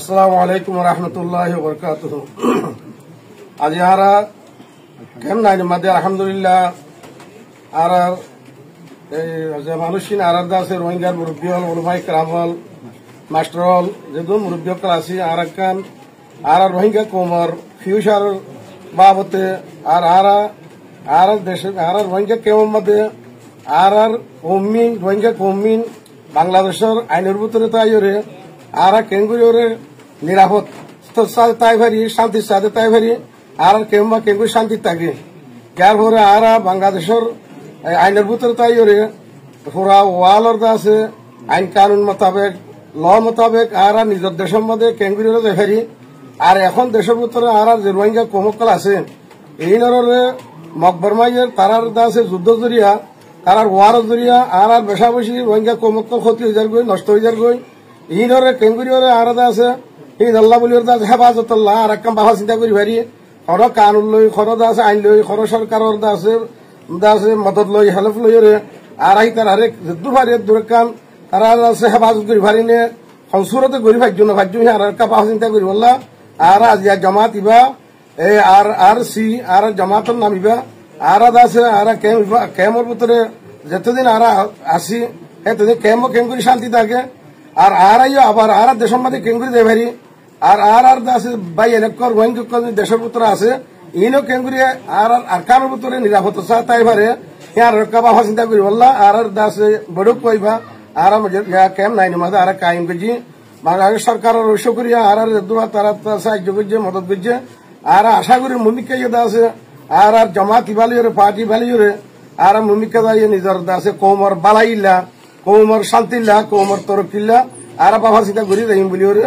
আসসালামু আলাইকুম রহমতুল্লাহ বরকাতুহ। আজ আরা কেম নাই মাদে আলহামদুলিল্লাহ আর যে মানুষিন আরার আছে রোহিঙ্গার মুরব্বী হল ওলমাই কেরাম হল মাস্টার হল যেদুন মুরব্বী হল আছে আর কান আর রোহিঙ্গা কোমর ফিউচার বাবতে আর আরা আর দেশে আর রোহিঙ্গা কেমন মধ্যে আর কমিন রোহিঙ্গা কমিন বাংলাদেশের আইনের ভিতরে তাইরে আর কেঙ্গুরে নিরাপদ তাই ভারি শান্তির সাথে তাই ভারি আর কেমবা কেঙ্গুর শান্তি থাকে যার পরে আর বাংলাদেশের আইনের ভিতরে তাইরে পুরা ওয়ালর আছে আইন কানুন মোতাবেক ল মোতাবেক আর নিজের দেশের মধ্যে কেঙ্গুরে দেখারি আর এখন দেশের ভিতরে আর যে রোহিঙ্গা কমকল আছে এই নরে মকবরমাইয়ের তারার আছে যুদ্ধ জরিয়া তারার ওয়ার জরিয়া আর বেশা বেশি রোহিঙ্গা কমকল ক্ষতি হয়ে যার গই নষ্ট হয়ে যার গই এই নরে কেঙ্গুরিয়রে আর আছে এই আল্লাহ বলির আছে হেফাজতুল্লাহ আর একদম বাবা চিন্তা করি ভারি খর কানুন লই খর আছে আইন লই খর সরকারের আছে মদত লই হেল্প লইরে আর আই তার আরেক দুভারে দুরকান তারা আছে হেফাজত করি ভারি নে সংসুরতে করি ভাগ্য না ভাগ্য আর একটা বাবা চিন্তা করি বললা আর আজ জমাত ইবা আর সি আর জমাতর নামিবা আর আছে আর কেমর ভিতরে যতদিন আর আসি এতদিন কেম করি শান্তি থাকে আর আইও আবার আর দেশের মধ্যে কেঙ্গুরি দেয় ভারি আর আছে বাই এলাকার রোহিঙ্গা দেশের ভিতরে আছে ইনো কেঙ্গুরি আর কারোর ভিতরে নিরাপত্তা চা তাই ভারে আর বাবা চিন্তা করি বললা আর আছে বড়ক কইবা আর কেম নাই মাঝে আর কায়েম করছি বাংলাদেশ সরকারের ঐশ্য করিয়া আর তারা সাহায্য করছে মদত করছে আর আশা করি ভূমিকা আছে আর জমাত ইবালিওরে পার্টি বালিওরে আর ভূমিকা দাঁড়িয়ে নিজের আছে কৌমর বালাইল্লা কৌমর শান্তিল্লা কৌমর তরকিল্লা আর বাবা চিন্তা করি রহিম বলি ওরে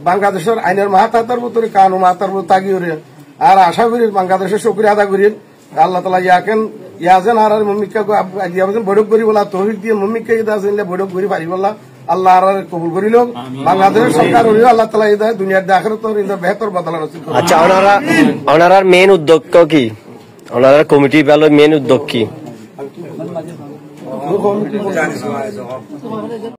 বাংলাদেশের আইনের মাহাতার ভিতরে কানু মাহাতার তাগি ওরে আর আশা করি বাংলাদেশের শুক্রিয়া আদা করি আল্লাহ তালা ইয়াকেন ইয়াজেন আর ভূমিকা বৈঠক করি বলা তহিক দিয়ে ভূমিকা আছে বৈঠক করি পারি বলা আল্লাহ আর কবুল করিল বাংলাদেশের সরকার হইল আল্লাহ তালা ইদায় দুনিয়ার দেখার তো বেহতর বদলা রচিত। আচ্ছা ওনার মেন উদ্যোগ কি ওনার কমিটি ভালো মেন উদ্যোগ কি?